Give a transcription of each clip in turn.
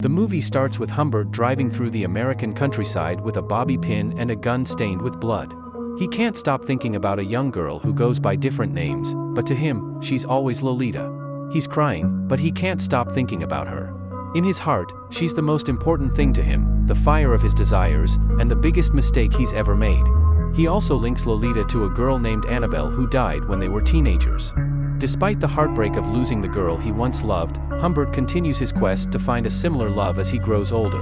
The movie starts with Humbert driving through the American countryside with a bobby pin and a gun stained with blood. He can't stop thinking about a young girl who goes by different names, but to him, she's always Lolita. He's crying, but he can't stop thinking about her. In his heart, she's the most important thing to him, the fire of his desires, and the biggest mistake he's ever made. He also links Lolita to a girl named Annabelle who died when they were teenagers. Despite the heartbreak of losing the girl he once loved, Humbert continues his quest to find a similar love as he grows older.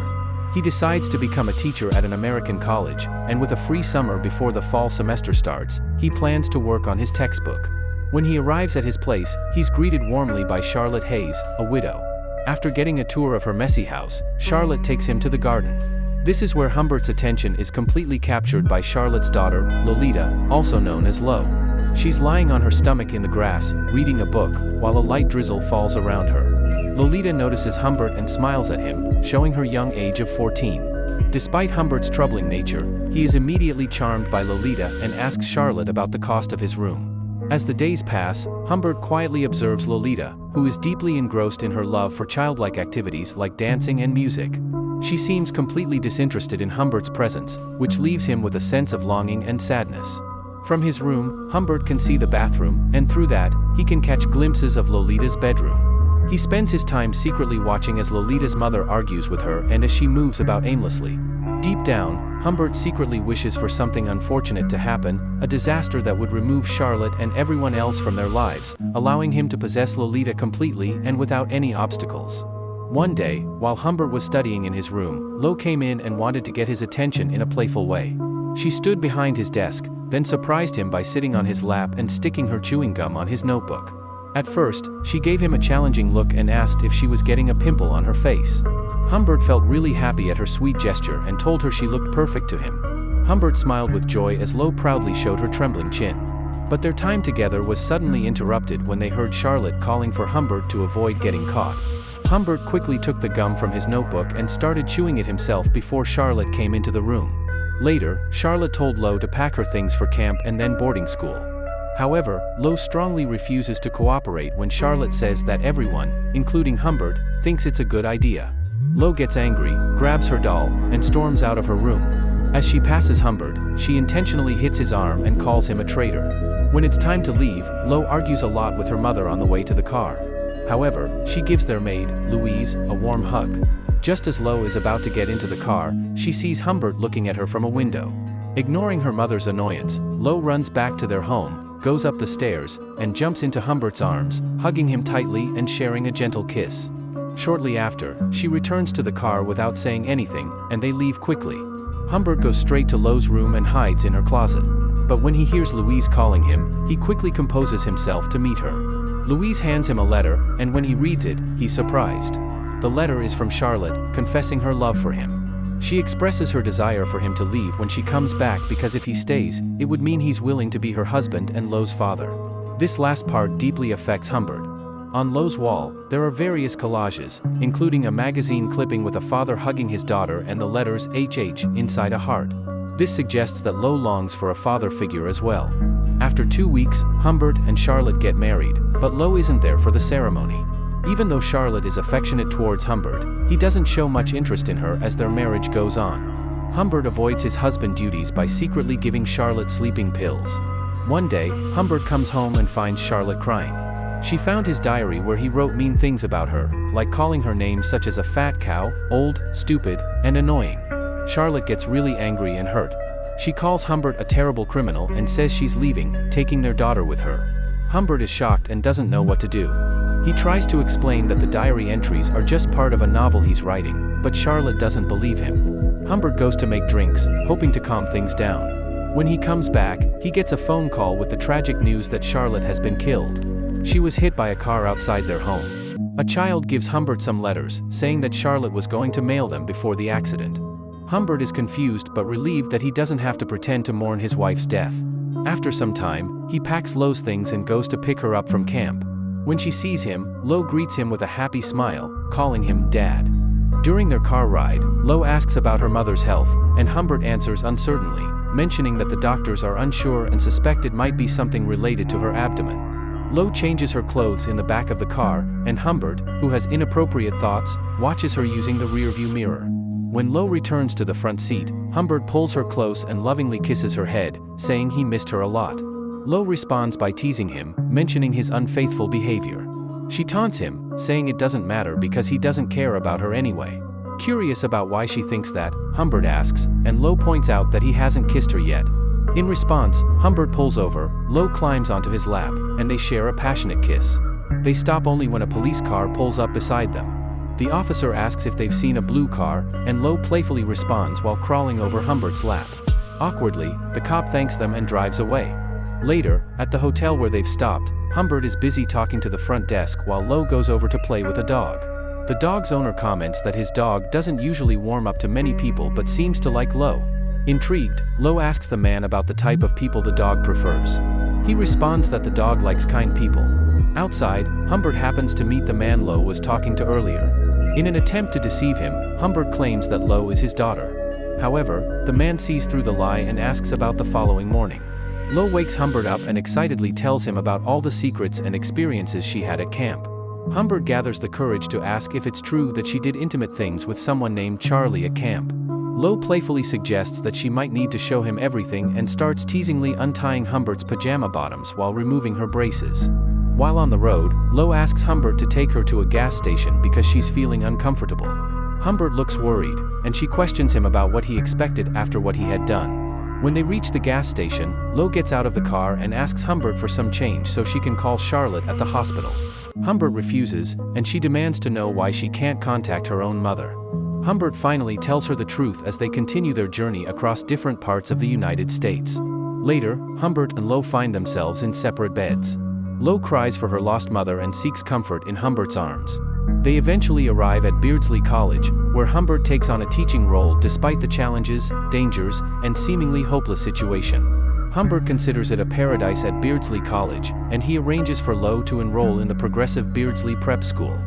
He decides to become a teacher at an American college, and with a free summer before the fall semester starts, he plans to work on his textbook. When he arrives at his place, he's greeted warmly by Charlotte Hayes, a widow. After getting a tour of her messy house, Charlotte takes him to the garden. This is where Humbert's attention is completely captured by Charlotte's daughter, Lolita, also known as Lo. She's lying on her stomach in the grass, reading a book, while a light drizzle falls around her. Lolita notices Humbert and smiles at him, showing her young age of 14. Despite Humbert's troubling nature, he is immediately charmed by Lolita and asks Charlotte about the cost of his room. As the days pass, Humbert quietly observes Lolita, who is deeply engrossed in her love for childlike activities like dancing and music. She seems completely disinterested in Humbert's presence, which leaves him with a sense of longing and sadness. From his room, Humbert can see the bathroom, and through that, he can catch glimpses of Lolita's bedroom. He spends his time secretly watching as Lolita's mother argues with her and as she moves about aimlessly. Deep down, Humbert secretly wishes for something unfortunate to happen, a disaster that would remove Charlotte and everyone else from their lives, allowing him to possess Lolita completely and without any obstacles. One day, while Humbert was studying in his room, Lo came in and wanted to get his attention in a playful way. She stood behind his desk, then surprised him by sitting on his lap and sticking her chewing gum on his notebook. At first, she gave him a challenging look and asked if she was getting a pimple on her face. Humbert felt really happy at her sweet gesture and told her she looked perfect to him. Humbert smiled with joy as Lo proudly showed her trembling chin. But their time together was suddenly interrupted when they heard Charlotte calling for Humbert to avoid getting caught. Humbert quickly took the gum from his notebook and started chewing it himself before Charlotte came into the room. Later, Charlotte told Lo to pack her things for camp and then boarding school. However, Lo strongly refuses to cooperate when Charlotte says that everyone, including Humbert, thinks it's a good idea. Lo gets angry, grabs her doll, and storms out of her room. As she passes Humbert, she intentionally hits his arm and calls him a traitor. When it's time to leave, Lo argues a lot with her mother on the way to the car. However, she gives their maid, Louise, a warm hug. Just as Lo is about to get into the car, she sees Humbert looking at her from a window. Ignoring her mother's annoyance, Lo runs back to their home, goes up the stairs, and jumps into Humbert's arms, hugging him tightly and sharing a gentle kiss. Shortly after, she returns to the car without saying anything, and they leave quickly. Humbert goes straight to Lo's room and hides in her closet. But when he hears Louise calling him, he quickly composes himself to meet her. Louise hands him a letter, and when he reads it, he's surprised. The letter is from Charlotte, confessing her love for him. She expresses her desire for him to leave when she comes back because if he stays, it would mean he's willing to be her husband and Lo's father. This last part deeply affects Humbert. On Lo's wall, there are various collages, including a magazine clipping with a father hugging his daughter and the letters HH inside a heart. This suggests that Lo longs for a father figure as well. After 2 weeks, Humbert and Charlotte get married, but Lo isn't there for the ceremony. Even though Charlotte is affectionate towards Humbert, he doesn't show much interest in her as their marriage goes on. Humbert avoids his husband duties by secretly giving Charlotte sleeping pills. One day, Humbert comes home and finds Charlotte crying. She found his diary where he wrote mean things about her, like calling her names such as a fat cow, old, stupid, and annoying. Charlotte gets really angry and hurt. She calls Humbert a terrible criminal and says she's leaving, taking their daughter with her. Humbert is shocked and doesn't know what to do. He tries to explain that the diary entries are just part of a novel he's writing, but Charlotte doesn't believe him. Humbert goes to make drinks, hoping to calm things down. When he comes back, he gets a phone call with the tragic news that Charlotte has been killed. She was hit by a car outside their home. A child gives Humbert some letters, saying that Charlotte was going to mail them before the accident. Humbert is confused but relieved that he doesn't have to pretend to mourn his wife's death. After some time, he packs Lo's things and goes to pick her up from camp. When she sees him, Lo greets him with a happy smile, calling him Dad. During their car ride, Lo asks about her mother's health, and Humbert answers uncertainly, mentioning that the doctors are unsure and suspect it might be something related to her abdomen. Lo changes her clothes in the back of the car, and Humbert, who has inappropriate thoughts, watches her using the rearview mirror. When Lo returns to the front seat, Humbert pulls her close and lovingly kisses her head, saying he missed her a lot. Lo responds by teasing him, mentioning his unfaithful behavior. She taunts him, saying it doesn't matter because he doesn't care about her anyway. Curious about why she thinks that, Humbert asks, and Lo points out that he hasn't kissed her yet. In response, Humbert pulls over, Lo climbs onto his lap, and they share a passionate kiss. They stop only when a police car pulls up beside them. The officer asks if they've seen a blue car, and Lo playfully responds while crawling over Humbert's lap. Awkwardly, the cop thanks them and drives away. Later, at the hotel where they've stopped, Humbert is busy talking to the front desk while Lo goes over to play with a dog. The dog's owner comments that his dog doesn't usually warm up to many people but seems to like Lo. Intrigued, Lo asks the man about the type of people the dog prefers. He responds that the dog likes kind people. Outside, Humbert happens to meet the man Lo was talking to earlier. In an attempt to deceive him, Humbert claims that Lo is his daughter. However, the man sees through the lie and asks about the following morning. Lo wakes Humbert up and excitedly tells him about all the secrets and experiences she had at camp. Humbert gathers the courage to ask if it's true that she did intimate things with someone named Charlie at camp. Lo playfully suggests that she might need to show him everything and starts teasingly untying Humbert's pajama bottoms while removing her braces. While on the road, Lo asks Humbert to take her to a gas station because she's feeling uncomfortable. Humbert looks worried, and she questions him about what he expected after what he had done. When they reach the gas station, Lo gets out of the car and asks Humbert for some change so she can call Charlotte at the hospital. Humbert refuses, and she demands to know why she can't contact her own mother. Humbert finally tells her the truth as they continue their journey across different parts of the United States. Later, Humbert and Lo find themselves in separate beds. Lo cries for her lost mother and seeks comfort in Humbert's arms. They eventually arrive at Beardsley College, where Humbert takes on a teaching role despite the challenges, dangers, and seemingly hopeless situation. Humbert considers it a paradise at Beardsley College, and he arranges for Lo to enroll in the progressive Beardsley Prep School.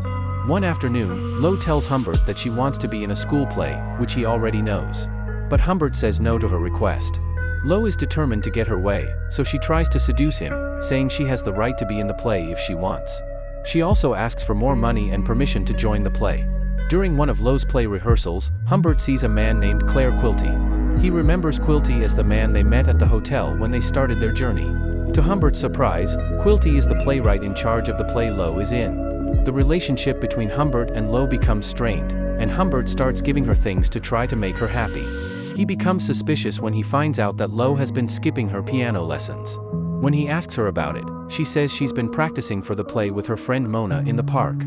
One afternoon, Lo tells Humbert that she wants to be in a school play, which he already knows. But Humbert says no to her request. Lo is determined to get her way, so she tries to seduce him, saying she has the right to be in the play if she wants. She also asks for more money and permission to join the play. During one of Lo's play rehearsals, Humbert sees a man named Claire Quilty. He remembers Quilty as the man they met at the hotel when they started their journey. To Humbert's surprise, Quilty is the playwright in charge of the play Lo is in. The relationship between Humbert and Lo becomes strained, and Humbert starts giving her things to try to make her happy. He becomes suspicious when he finds out that Lo has been skipping her piano lessons. When he asks her about it, she says she's been practicing for the play with her friend Mona in the park.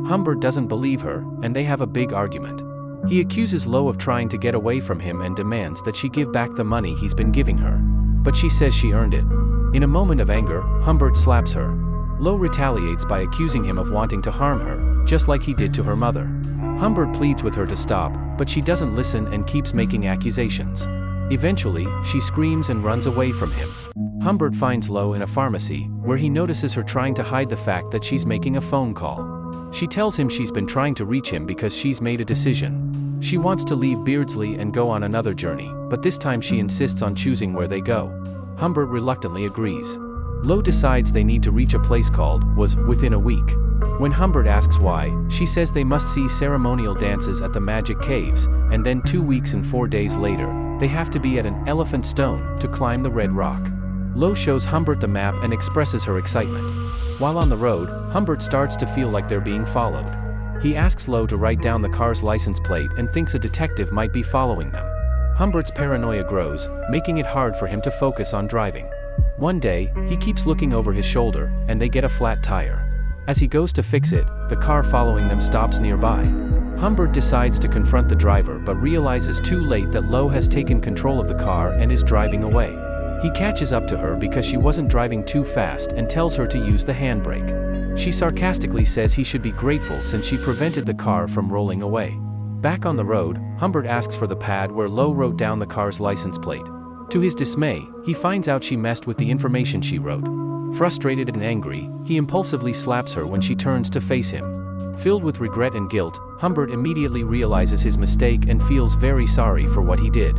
Humbert doesn't believe her, and they have a big argument. He accuses Lo of trying to get away from him and demands that she give back the money he's been giving her. But she says she earned it. In a moment of anger, Humbert slaps her. Lo retaliates by accusing him of wanting to harm her, just like he did to her mother. Humbert pleads with her to stop, but she doesn't listen and keeps making accusations. Eventually, she screams and runs away from him. Humbert finds Lo in a pharmacy, where he notices her trying to hide the fact that she's making a phone call. She tells him she's been trying to reach him because she's made a decision. She wants to leave Beardsley and go on another journey, but this time she insists on choosing where they go. Humbert reluctantly agrees. Lo decides they need to reach a place called was within a week. When Humbert asks why, she says they must see ceremonial dances at the Magic Caves, and then 2 weeks and 4 days later, they have to be at an elephant stone to climb the Red Rock. Lo shows Humbert the map and expresses her excitement. While on the road, Humbert starts to feel like they're being followed. He asks Lo to write down the car's license plate and thinks a detective might be following them. Humbert's paranoia grows, making it hard for him to focus on driving. One day, he keeps looking over his shoulder, and they get a flat tire. As he goes to fix it, the car following them stops nearby. Humbert decides to confront the driver but realizes too late that Lo has taken control of the car and is driving away. He catches up to her because she wasn't driving too fast and tells her to use the handbrake. She sarcastically says he should be grateful since she prevented the car from rolling away. Back on the road, Humbert asks for the pad where Lo wrote down the car's license plate. To his dismay, he finds out she messed with the information she wrote. Frustrated and angry, he impulsively slaps her when she turns to face him. Filled with regret and guilt, Humbert immediately realizes his mistake and feels very sorry for what he did.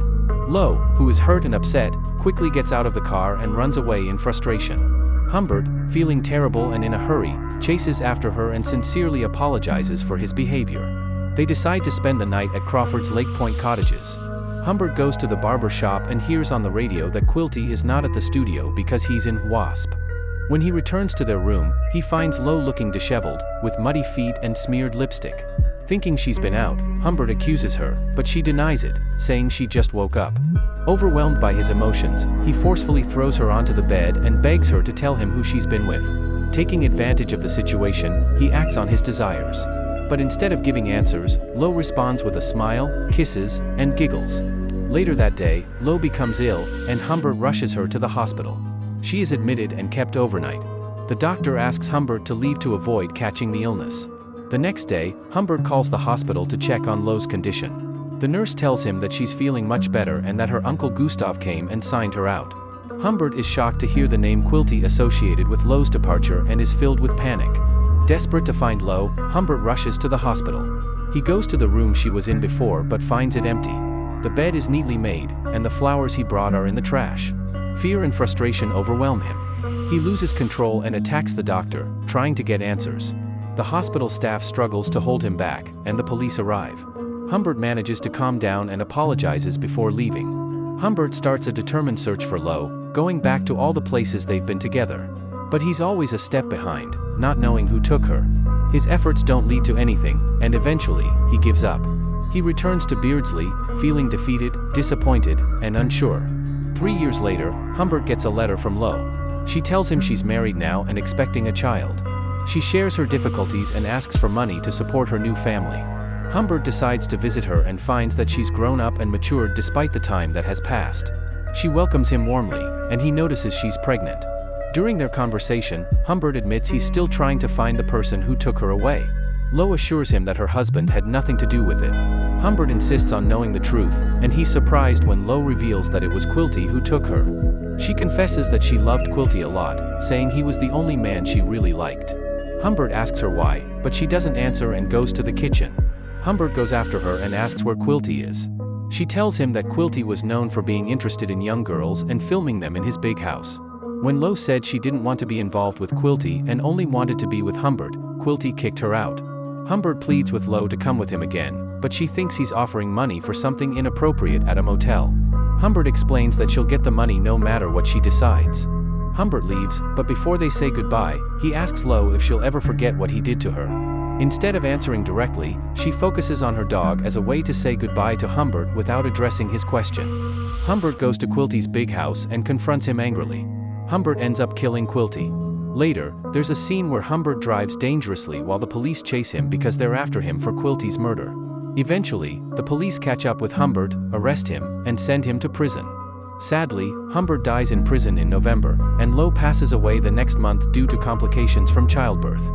Lo, who is hurt and upset, quickly gets out of the car and runs away in frustration. Humbert, feeling terrible and in a hurry, chases after her and sincerely apologizes for his behavior. They decide to spend the night at Crawford's Lake Point cottages. Humbert goes to the barber shop and hears on the radio that Quilty is not at the studio because he's in WASP. When he returns to their room, he finds Lo looking disheveled, with muddy feet and smeared lipstick. Thinking she's been out, Humbert accuses her, but she denies it, saying she just woke up. Overwhelmed by his emotions, he forcefully throws her onto the bed and begs her to tell him who she's been with. Taking advantage of the situation, he acts on his desires. But instead of giving answers, Lo responds with a smile, kisses, and giggles. Later that day, Lo becomes ill, and Humbert rushes her to the hospital. She is admitted and kept overnight. The doctor asks Humbert to leave to avoid catching the illness. The next day, Humbert calls the hospital to check on Lo's condition. The nurse tells him that she's feeling much better and that her uncle Gustav came and signed her out. Humbert is shocked to hear the name Quilty associated with Lo's departure and is filled with panic. Desperate to find Lo, Humbert rushes to the hospital. He goes to the room she was in before but finds it empty. The bed is neatly made, and the flowers he brought are in the trash. Fear and frustration overwhelm him. He loses control and attacks the doctor, trying to get answers. The hospital staff struggles to hold him back, and the police arrive. Humbert manages to calm down and apologizes before leaving. Humbert starts a determined search for Lo, going back to all the places they've been together. But he's always a step behind, not knowing who took her. His efforts don't lead to anything, and eventually, he gives up. He returns to Beardsley, feeling defeated, disappointed, and unsure. 3 years later, Humbert gets a letter from Lo. She tells him she's married now and expecting a child. She shares her difficulties and asks for money to support her new family. Humbert decides to visit her and finds that she's grown up and matured despite the time that has passed. She welcomes him warmly, and he notices she's pregnant. During their conversation, Humbert admits he's still trying to find the person who took her away. Lo assures him that her husband had nothing to do with it. Humbert insists on knowing the truth, and he's surprised when Lo reveals that it was Quilty who took her. She confesses that she loved Quilty a lot, saying he was the only man she really liked. Humbert asks her why, but she doesn't answer and goes to the kitchen. Humbert goes after her and asks where Quilty is. She tells him that Quilty was known for being interested in young girls and filming them in his big house. When Lo said she didn't want to be involved with Quilty and only wanted to be with Humbert, Quilty kicked her out. Humbert pleads with Lo to come with him again, but she thinks he's offering money for something inappropriate at a motel. Humbert explains that she'll get the money no matter what she decides. Humbert leaves, but before they say goodbye, he asks Lo if she'll ever forget what he did to her. Instead of answering directly, she focuses on her dog as a way to say goodbye to Humbert without addressing his question. Humbert goes to Quilty's big house and confronts him angrily. Humbert ends up killing Quilty. Later, there's a scene where Humbert drives dangerously while the police chase him because they're after him for Quilty's murder. Eventually, the police catch up with Humbert, arrest him, and send him to prison. Sadly, Humbert dies in prison in November, and Lo passes away the next month due to complications from childbirth.